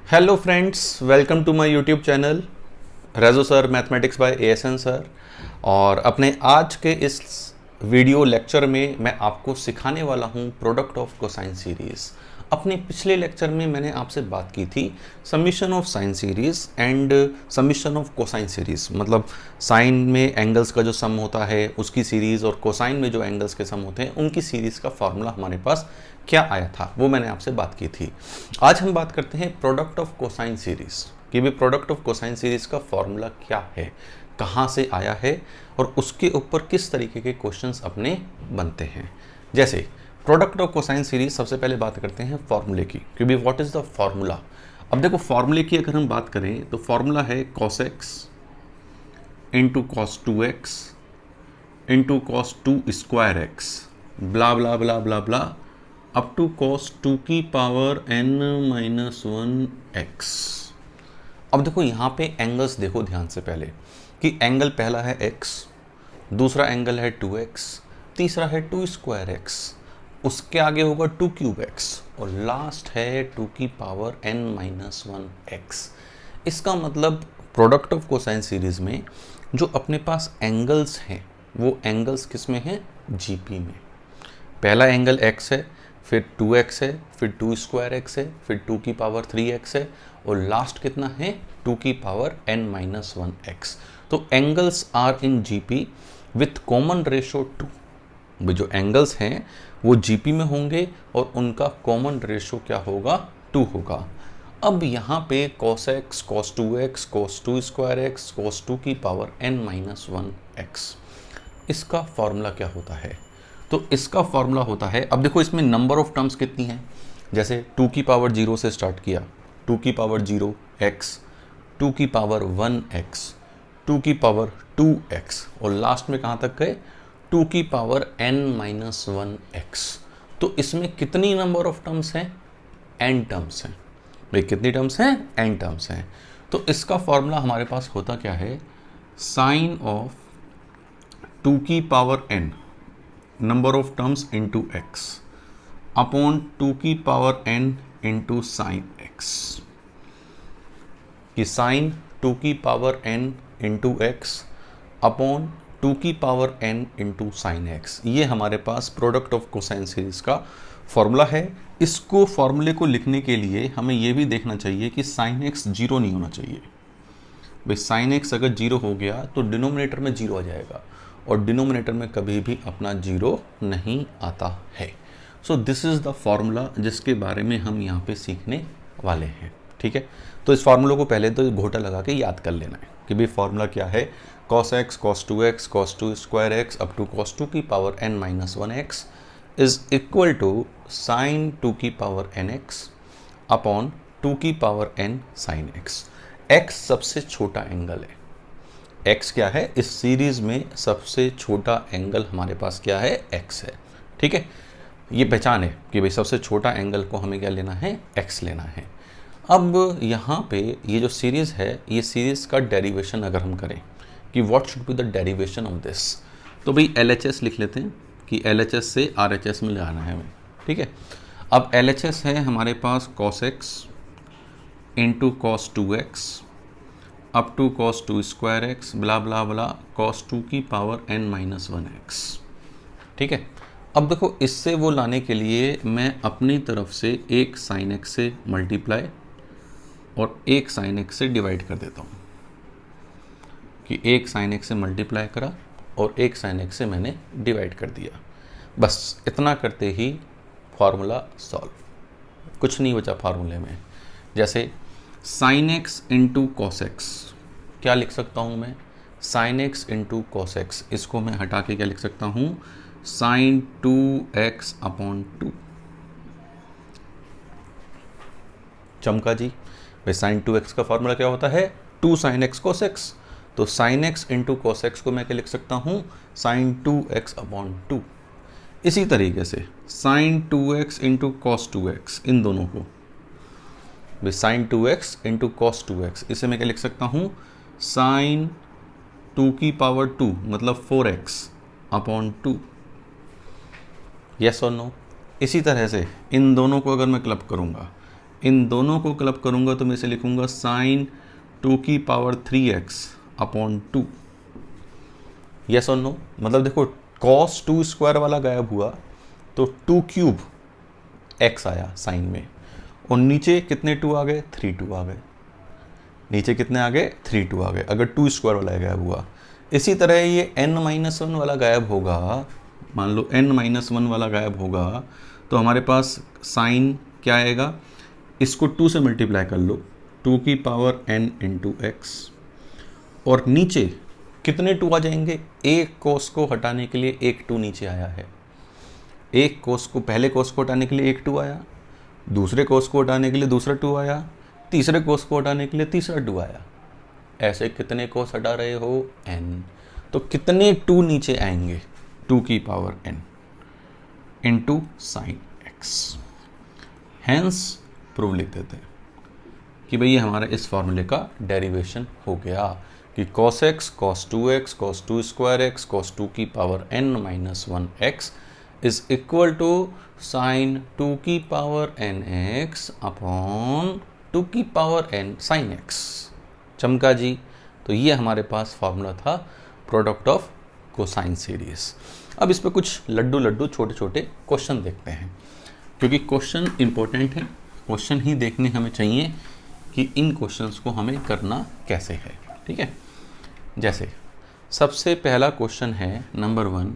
Hello friends, welcome to my YouTube channel Rejo sir mathematics by ASN sir. और अपने आज के इस वीडियो लेक्चर में मैं आपको सिखाने वाला हूं प्रोडक्ट ऑफ कोसाइन सीरीज़। अपने पिछले लेक्चर में मैंने आपसे बात की थी summation of sine series and summation of cosine series, मतलब साइन में एंगल्स का जो सम होता है उसकी सीरीज़ और कोसाइन में जो एंगल्स के सम होते हैं उनकी सीरीज़ का फॉर्मूला हमारे पास क्या आया था, वो मैंने आपसे बात की थी। आज हम बात करते हैं प्रोडक्ट ऑफ कोसाइन सीरीज़ कि भी प्रोडक्ट ऑफ कोसाइन सीरीज़ का फॉर्मूला क्या है, कहाँ से आया है और उसके ऊपर किस तरीके के क्वेश्चंस अपने बनते हैं। जैसे प्रोडक्ट ऑफ कोसाइन सीरीज, सबसे पहले बात करते हैं फॉर्मूले की, क्योंकि व्हाट इज़ द फॉर्मूला। अब देखो फॉर्मूले की अगर हम बात करें तो फॉर्मूला है cos x into cos 2x into cos 2 square x blah blah blah blah blah up to cos 2 की पावर n माइनस 1x। अब देखो यहाँ पे एंगल्स देखो ध्यान से पहले कि एंगल पहला है x, दूसरा एंगल है 2x, तीसरा है 2 स्क्वायर एक्स, उसके आगे होगा 2 क्यूब एक्स और लास्ट है 2 की पावर n माइनस 1x। इसका मतलब प्रोडक्ट ऑफ कोसाइन सीरीज में जो अपने पास एंगल्स हैं वो एंगल्स किस में हैं, जीपी में। पहला एंगल x है, फिर 2x है, फिर 2 स्क्वायर एक्स है, फिर 2 की पावर 3x है और लास्ट कितना है 2 की पावर n माइनस 1x। तो angles are in GP with common ratio 2। जो एंगल्स हैं वो जीपी में होंगे और उनका कॉमन रेशो क्या होगा, 2 होगा। अब यहाँ पे cos x, cos 2x, cos 2 square x, cos 2 की पावर n माइनस 1x, इसका फॉर्मूला क्या होता है? तो इसका फॉर्मूला होता है, अब देखो इसमें नंबर ऑफ टर्म्स कितनी हैं। जैसे 2 की पावर 0 से स्टार्ट किया, 2 की पावर 0 x, 2 की पावर 1x, 2 की पावर 2x और लास्ट में कहाँ तक गए, 2 की पावर n माइनस 1x। तो इसमें कितनी नंबर ऑफ टर्म्स हैं, n टर्म्स हैं। भाई कितनी टर्म्स हैं, n टर्म्स हैं। तो इसका फॉर्मूला हमारे पास होता क्या है, साइन ऑफ 2 की power n number of terms into x upon 2 की power n into sine x, कि साइन 2 की power n into x upon 2 की power n into sine x. ये हमारे पास प्रोडक्ट ऑफ कोसाइन सीरीज का फॉर्मूला है। इसको फॉर्मूले को लिखने के लिए हमें ये भी देखना चाहिए कि साइन एक्स जीरो नहीं होना चाहिए। भाई साइन एक्स अगर जीरो हो गया तो डिनोमिनेटर में जीरो आ जाएगा और डिनोमिनेटर में कभी भी अपना जीरो नहीं आता है। So this is the formula जिसके बारे में हम यहाँ पे सीखने वाले हैं। ठीक है, तो इस फार्मूला को पहले तो घोटा लगा के याद कर लेना है कि भाई फार्मूला क्या है, cos x, cos 2x, cos 2 square x up to cos 2 की power n minus 1x is equal to sine 2 की पावर nx अपॉन 2 की power n sine x। x सबसे छोटा एंगल है। x क्या है, इस सीरीज में सबसे छोटा एंगल हमारे पास क्या है, x है। ठीक है, ये पहचान है कि भाई सबसे छोटा एंगल को हमें क्या लेना है, x लेना है। अब यहाँ पे ये जो सीरीज़ है, ये सीरीज़ का डेरिवेशन अगर हम करें कि what should be the derivation of this, तो भाई LHS लिख लेते हैं कि LHS से RHS में ले आना है हमें। ठीक है, अब LHS है हमारे पास cos x into cos 2x up to cos 2 square x blah blah blah cos 2 की पावर n माइनस 1x। ठीक है, अब देखो इससे वो लाने के लिए मैं अपनी तरफ से एक साइन x से मल्टीप्लाई और एक साइन x से डिवाइड कर देता हूँ कि एक साइन x से मल्टीप्लाई करा और एक साइन x से मैंने डिवाइड कर दिया। बस इतना करते ही फार्मूला सॉल्व, कुछ नहीं बचा फार्मूले में। जैसे sine x into cos x, क्या लिख सकता हूँ मैं, sine x into cos x, इसको मैं हटा के क्या लिख सकता हूँ, साइन 2x अपॉन 2। चमका जी, भाई साइन 2x का फॉर्मूला क्या होता है, 2 साइन एक्स कोस एक्स। तो sine x into cos x को मैं क्या लिख सकता हूँ, साइन 2x अपॉन 2। इसी तरीके से sign 2x into cos 2x, इन दोनों को भाई sign 2x into cos 2x, इसे मैं क्या लिख सकता हूँ, साइन 2 की पावर 2 मतलब 4x अपॉन 2। यस और नो। इसी तरह से इन दोनों को अगर मैं क्लब करूँगा, इन दोनों को क्लब करूँगा तो मैं इसे लिखूँगा साइन 2 की पावर 3x अपॉन 2। यस और नो? मतलब देखो cos 2 स्क्वायर वाला गायब हुआ तो 2 क्यूब x आया साइन में, और नीचे कितने 2 आ गए? 3 2 आ गए। नीचे कितने आ गए? 3 2 आ गए, अगर 2 स्क्वायर वाला गायब हुआ। इसी तरह ये n-1 वाला गायब होगा, मान लो n-1 वाला गायब होगा तो हमारे पास साइन क्या आएगा? इसको 2 से मल्टीप्लाई कर लो, 2 की पावर n इंटू x, और नीचे कितने 2 आ जाएंगे? एक कोस को हटाने के लिए एक 2 नीचे आया है, एक कोस को, पहले कोस को हटाने के लिए एक 2 आया, दूसरे कोस को हटाने के लिए दूसरा 2 आया, तीसरे कोस को हटाने के लिए तीसरा 2 आया। ऐसे कितने कोस हटा रहे हो? n। तो कितने 2 नीचे आएंगे? 2 की power n into sine x। Hence prove लिख देते हैं कि भाई ये हमारा इस फॉर्मूले का डेरिवेशन हो गया कि cos x cos 2x cos 2 square x cos 2 की power n-1x is equal to sine 2 की पावर nx अपॉन 2 की पावर n साइन x। चमका जी? तो ये हमारे पास फॉर्मूला था प्रोडक्ट ऑफ कोसाइन सीरीज। अब इस पे कुछ लड्डू छोटे छोटे क्वेश्चन देखते हैं, क्योंकि क्वेश्चन इंपॉर्टेंट है, क्वेश्चन ही देखने हमें चाहिए कि इन क्वेश्चंस को हमें करना कैसे है। ठीक है, जैसे सबसे पहला क्वेश्चन है नंबर 1,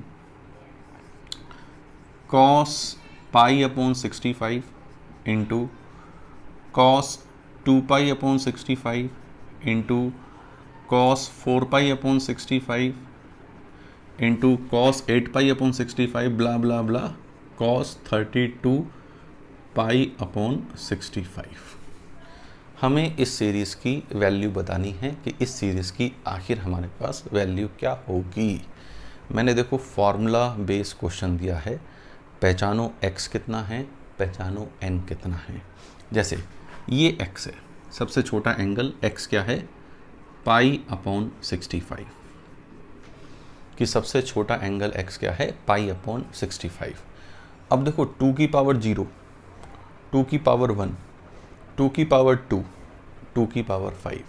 cos पाई upon 65 into cos 2 pi upon 65 into cos 4 पाई अपॉन 65 इंटू cos 8 पाई अपॉन 65 ब्ला ब्ला ब्ला cos 32 पाई अपॉन 65। हमें इस सीरीज़ की वैल्यू बतानी है कि इस सीरीज़ की आखिर हमारे पास वैल्यू क्या होगी। मैंने देखो फॉर्मूला बेस क्वेश्चन दिया है, पहचानो x कितना है, पहचानो n कितना है। जैसे ये x है, सबसे छोटा एंगल x क्या है? पाई अपॉन 65 कि सबसे छोटा एंगल x क्या है? Pi upon 65। अब देखो 2 की पावर 0, 2 की पावर 1, 2 की पावर 2, 2 की पावर 5।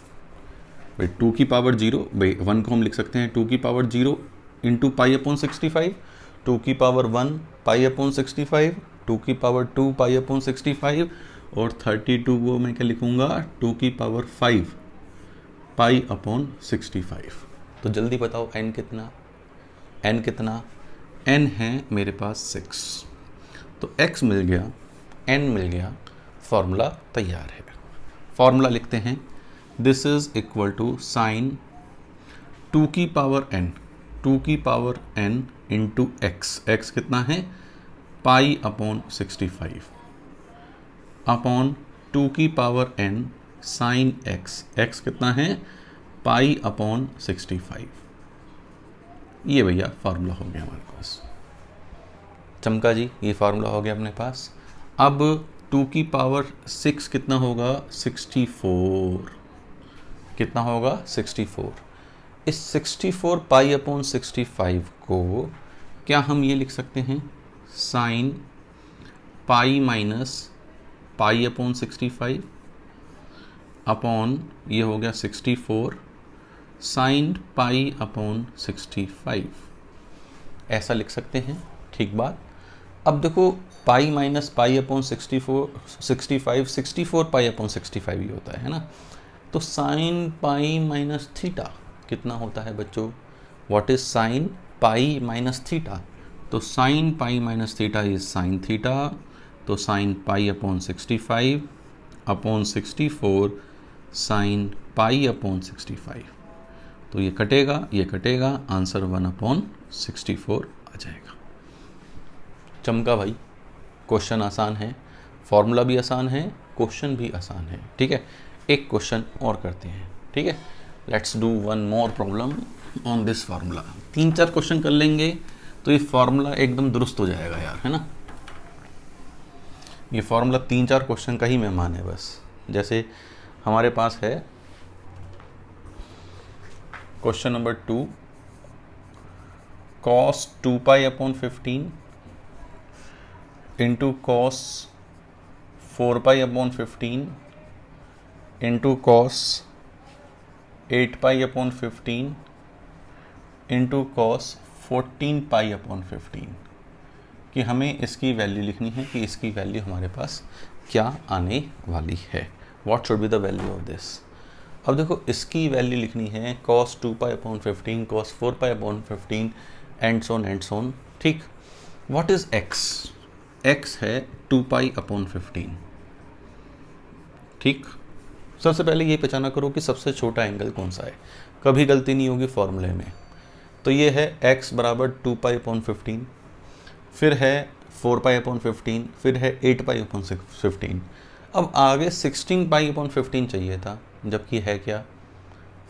भाई 2 की पावर 0, भाई 1 को हम लिख सकते हैं 2 की पावर 0 इंटू पाई अपॉन 65, 2 की पावर 1 पाई अपॉन 65, 2 की पावर 2 पाई अपॉन 65, और 32 वो मैं क्या लिखूंगा? 2 की पावर 5 पाई अपॉन 65। तो जल्दी बताओ n कितना? n कितना? n है मेरे पास 6। तो x मिल गया, n मिल गया, फॉर्मूला तैयार है। फॉर्मूला लिखते हैं, this is equal to sine 2 की पावर n, 2 की power n into x, x कितना है? पाई अपॉन 65 अपॉन 2 की power n sine x, x कितना है? Pi upon 65। ये भैया फार्मूला हो गया हमारे पास। चमका जी? ये फार्मूला हो गया अपने पास। अब 2 की पावर 6 कितना होगा? 64। कितना होगा? 64। इस 64 पाई अपॉन 65 को क्या हम ये लिख सकते हैं? Sign pi minus pi upon 65 upon ये हो गया 64 साइन पाई अपॉन 65, ऐसा लिख सकते हैं। ठीक बात। अब देखो पाई माइनस पाई अपॉन 64 पाई अपॉन 65 ही होता है ना। तो साइन पाई माइनस थीटा कितना होता है बच्चों? What is sine pi minus theta? तो sine pi minus theta is sine theta. तो sine pi upon 65 upon 64 sine pi upon 65। तो ये कटेगा, आंसर 1 अपॉन 64 आ जाएगा। चमका भाई? क्वेश्चन आसान है, फॉर्मूला भी आसान है, क्वेश्चन भी आसान है। ठीक है, एक क्वेश्चन और करते हैं। ठीक है, let's do one more problem on this formula. 3-4 question कर लेंगे तो ये फार्मूला एकदम दुरुस्त हो जाएगा यार, है ना। ये फार्मूला 3-4 क्वेश्चन का ही मेहमान है बस। जैसे हमारे पास है question number 2, cos 2 pi upon 15 into cos 4π/15 into cos 8π/15 into cos 14π/15 कि हमें इसकी वैल्यू लिखनी है कि इसकी वैल्यू हमारे पास क्या आने वाली है। What should be the value of this. अब देखो इसकी वैल्यू लिखनी है cos 2π/15 cos 4π/15 एंड सोन। ठीक, व्हाट इज x? x है 2π/15। ठीक, सबसे पहले ये पहचाना करो कि सबसे छोटा एंगल कौन सा है, कभी गलती नहीं होगी फॉर्मूले में। तो ये है x बराबर 2π/15, फिर है 4π/15, फिर है 8π/15। अब आगे 16π/15 चाहिए था, जबकि है क्या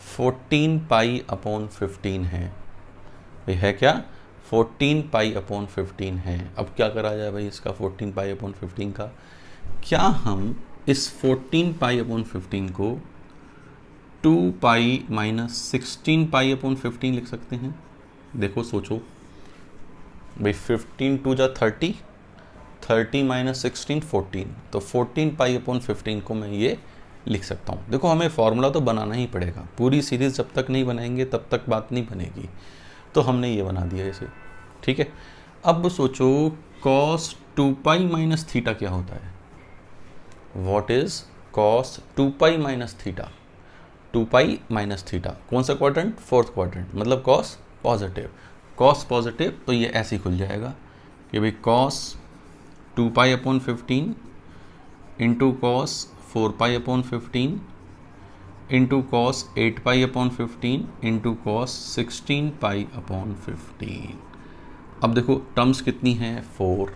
14π/15 है। ये है क्या 14π/15 है। अब क्या करा जाए भाई इसका 14π/15 का, क्या हम इस 14π/15 को 2π - 16π/15 लिख सकते हैं? देखो सोचो भाई, 15 2 जा 30, 30 - 16 14, तो 14π/15 को मैं ये लिख सकता हूँ। देखो हमें फॉर्मूला तो बनाना ही पड़ेगा, पूरी सीरीज़ जब तक नहीं बनाएंगे तब तक बात नहीं बनेगी, तो हमने ये बना दिया इसे। ठीक है, अब सोचो cos 2π - थीटा क्या होता है। What is cos 2π - theta? 2π - theta कौन सा क्वाड्रेंट? फोर्थ क्वाड्रेंट, मतलब cos पॉजिटिव। cos पॉजिटिव तो ये ऐसे ही खुल जाएगा कि भाई cos 2π/15 into cos 4π/15 into cos 8π/15 into cos 16π/15। अब देखो टर्म्स कितनी हैं? 4।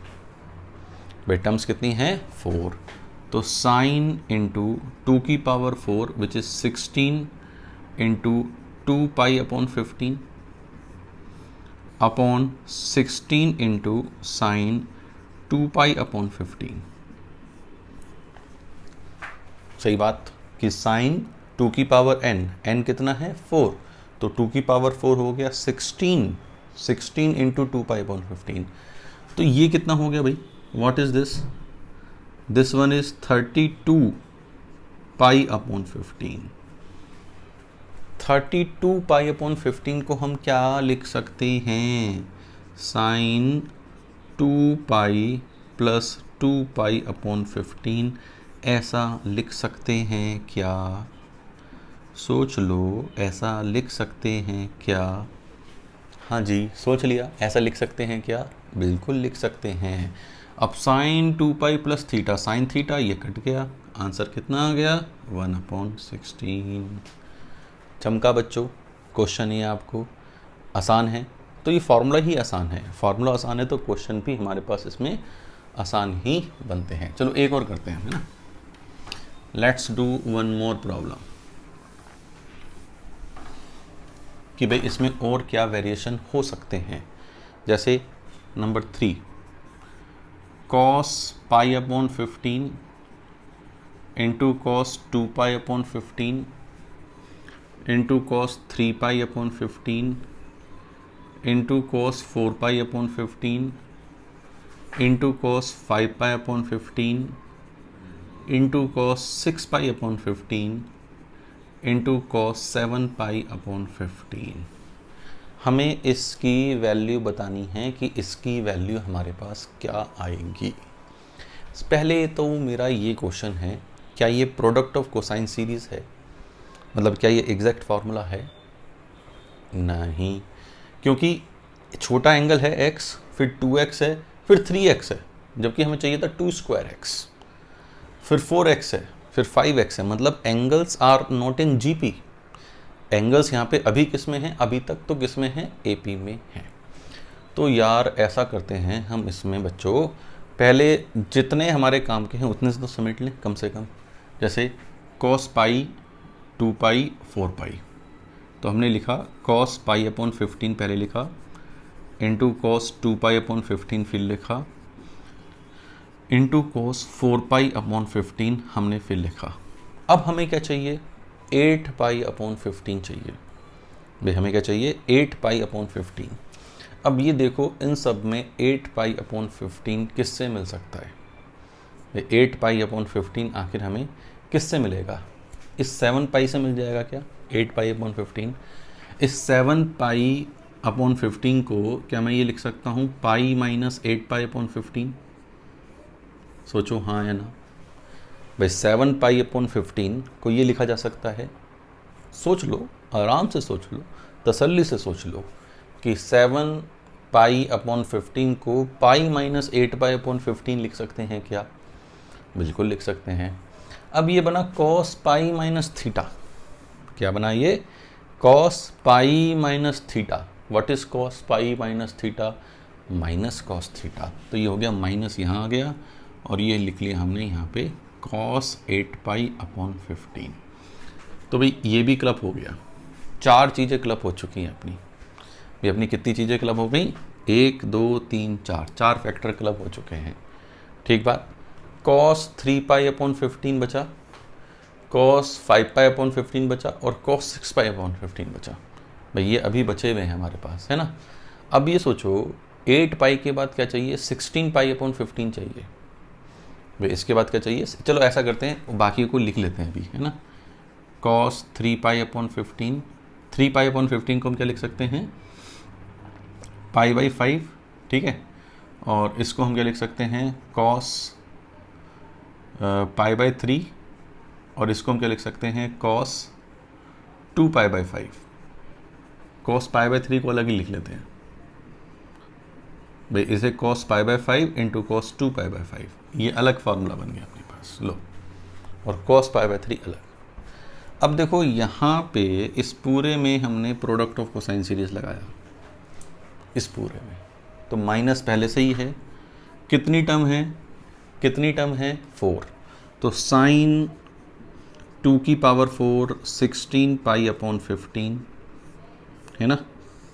भाई टर्म्स कितनी हैं? 4। तो साइन इंटू 2 की power 4 which is 16 into 2π/15 upon 16 into sine 2π/15। सही बात कि साइन 2 की पावर n कितना है? 4, तो 2 की पावर 4 हो गया 16 इंटू 2π/15। तो ये कितना हो गया भाई? What is this? This one is 32π/15। 32π/15 को हम क्या लिख सकते हैं? साइन 2π प्लस 2π/15 ऐसा लिख सकते हैं क्या? सोच लो, ऐसा लिख सकते हैं क्या? हाँ जी, सोच लिया, ऐसा लिख सकते हैं क्या? बिल्कुल लिख सकते हैं। अब sine 2π plus theta, sine theta ये कट गया, आंसर कितना आ गया? 1/16। चमका बच्चों, क्वेश्चन ये आपको आसान है, तो ये फॉर्मूला ही आसान है। फॉर्मूला आसान है तो क्वेश्चन भी हमारे पास इसमें आसान ही बनते हैं। चलो एक और करते हैं, है ना। Let's do one more problem कि भाई इसमें और क्या वेरिएशन हो सकते हैं। जैसे number 3, cos π/15 into cos 2π/15 into cos 3π/15 into cos 4π/15 into cos 5π/15 into cos 6π/15 into cos 7π/15। हमें इसकी वैल्यू बतानी है कि इसकी वैल्यू हमारे पास क्या आएगी। पहले तो मेरा ये क्वेश्चन है, क्या ये प्रोडक्ट ऑफ कोसाइन सीरीज़ है? मतलब क्या ये एग्जैक्ट फार्मूला है? नहीं, क्योंकि छोटा एंगल है x, फिर 2x है, फिर 3x है, जबकि हमें चाहिए था 2x, फिर 4x है, फिर 5x है। मतलब angles are not in GP. Angles यहाँ पे अभी किस में हैं? अभी तक तो किस में हैं? एपी में हैं। तो यार ऐसा करते हैं हम इसमें बच्चों, पहले जितने हमारे काम के हैं उतने से तो समेट लें कम से कम। जैसे cos π 2π 4π, तो हमने लिखा cos π/15 पहले लिखा, इंटू cos 2π/15 फिर लिखा, इंटू cos 4π/15 हमने फिर लिखा। अब हमें क्या चाहिए? 8π/15 चाहिए। भाई हमें क्या चाहिए? 8π/15। अब ये देखो इन सब में 8π/15 किससे मिल सकता है? 8 पाई अपॉन 15 आखिर हमें किससे मिलेगा? इस 7 पाई से मिल जाएगा क्या? 8 पाई अपॉन 15। इस 7 पाई अपॉन 15 को क्या मैं ये लिख सकता हूँ पाई माइनस 8 पाई अपॉन 15? सोचो हाँ या ना भाई। 7 पाई अपॉन 15 को ये लिखा जा सकता है, सोच लो, आराम से सोच लो, तसल्ली से सोच लो कि 7 पाई अपॉन 15 को पाई माइनस 8 पाई अपॉन 15 लिख सकते हैं क्या? बिल्कुल लिख सकते हैं। अब ये बना कॉस पाई माइनस थीटा। क्या बना ये? Cos pi minus theta. What is cos pi minus theta? Minus cos theta. तो ये हो गया माइनस, यहाँ आ गया और ये लिख लिया हमने यहाँ पे कॉस 8 पाई अपॉन 15। तो भाई ये भी क्लब हो गया। 4 चीज़ें क्लब हो चुकी हैं अपनी। ये अपनी कितनी चीज़ें क्लब हो गई? 1 2 3 4, 4 फैक्टर क्लब हो चुके हैं। ठीक बात। कॉस 3 पाई अपॉन 15 बचा, कॉस 5 पाई अपॉन 15 बचा और कॉस 6 पाई अपॉन 15 बचा। भाई ये अभी बचे हुए हैं हमारे पास, है ना। अब ये सोचो 8 पाई के बाद क्या चाहिए? 16 पाई अपॉन 15 चाहिए। भाई इसके बाद क्या चाहिए? चलो ऐसा करते हैं, बाकी को लिख लेते हैं अभी, है ना। कॉस 3 पाई अपॉन 15, 3 पाई अपॉन 15 को हम क्या लिख सकते हैं? पाई बाई 5, ठीक है। और इसको हम क्या लिख सकते हैं? कॉस पाई बाई 3, और इसको हम क्या लिख सकते हैं? Cos 2 pi by 5। Cos pi by 3 को अलग ही लिख लेते हैं भाई, इसे cos pi by 5 into cos 2 pi by 5, ये अलग फार्मूला बन गया अपने पास। लो, और कॉस पाई बाई 3 अलग। अब देखो यहाँ पे इस पूरे में हमने प्रोडक्ट ऑफ कोसाइन सीरीज लगाया, इस पूरे में तो माइनस पहले से ही है। कितनी टर्म है? कितनी टर्म है? 4। तो साइन 2 की पावर 4 16 पाई अपॉन 15, है ना,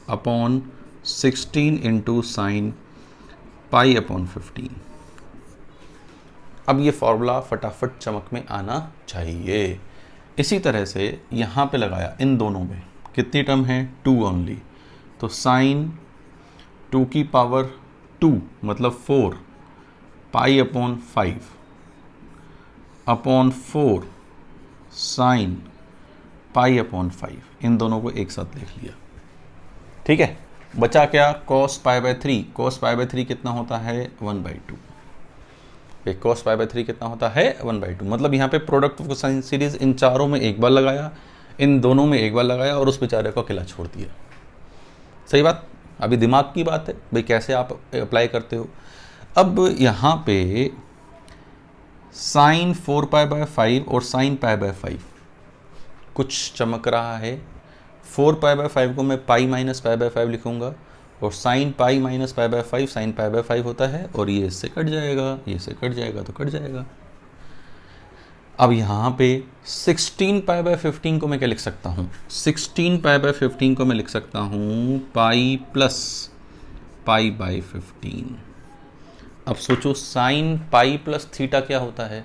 upon 16 into sign pi upon 15। अब ये फॉर्मूला फटाफट चमक में आना चाहिए। इसी तरह से यहाँ पे लगाया, इन दोनों में कितनी टर्म है? 2 ओनली। तो साइन 2 की पावर 2 मतलब 4 pi upon 5 upon 4 sign pi upon 5, इन दोनों को एक साथ लिख लिया। ठीक है, बचा क्या? Cos pi by 3। Cos pi by 3 कितना होता है? 1/2। कॉस पाई बाई 3 कितना होता है? 1/2। मतलब यहाँ पे product of cosine series in चारों में एक बार लगाया, इन दोनों में एक बार लगाया और उस बेचारे को अकेला छोड़ दिया। सही बात। अभी दिमाग की बात है भाई, कैसे आप अप्लाई करते हो। अब यहाँ पे साइन 4 पाई बाई 5 और साइन पाई बाई 5 कुछ चमक रहा है। 4 पाई बाई 5 को मैं पाई माइनस पाई बाई 5 लिखूंगा और sign pi minus pi by 5 sine pi by 5 होता है, और ये इससे कट जाएगा, ये से कट जाएगा तो कट जाएगा। अब यहाँ पे 16 पाई बाई 15 को मैं क्या लिख सकता हूँ? 16 पाई बाई 15 को मैं लिख सकता हूँ पाई प्लस पाई बाई 15। अब सोचो साइन पाई प्लस थीटा क्या होता है?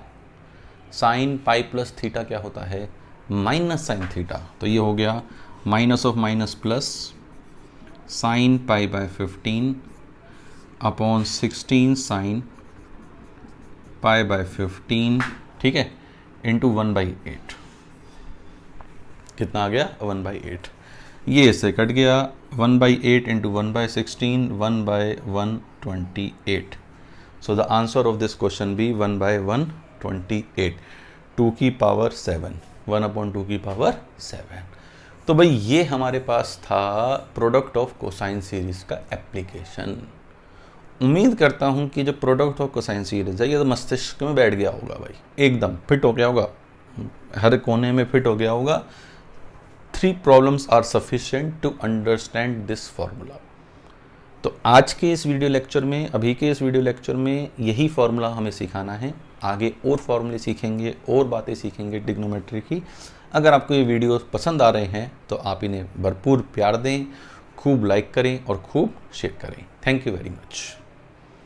साइन पाई प्लस थीटा क्या होता है? Minus sign theta. तो ये हो गया minus of minus plus sine pi by 15 upon 16 sine pi by 15, ठीक है, इंटू 1/8। कितना आ गया? 1/8। ये इससे कट गया, 1/8 into 1/16, 1/128। So the answer of this question be 1/128, 2 की पावर 7, 1/2 की पावर 7। तो भाई ये हमारे पास था प्रोडक्ट ऑफ कोसाइन सीरीज का एप्लीकेशन। उम्मीद करता हूँ कि जो प्रोडक्ट ऑफ कोसाइन सीरीज है ये तो मस्तिष्क में बैठ गया होगा भाई, एकदम फिट हो गया होगा, हर कोने में फिट हो गया होगा। 3 problems are sufficient to understand this formula. तो आज के इस वीडियो लेक्चर में, अभी के इस वीडियो लेक्चर में यही फॉर्मूला हमें सिखाना है। आगे और फॉर्मूले सीखेंगे और बातें सीखेंगे ट्रिग्नोमेट्री की। अगर आपको ये वीडियो पसंद आ रहे हैं तो आप इन्हें भरपूर प्यार दें, खूब लाइक करें और खूब शेयर करें। Thank you very much.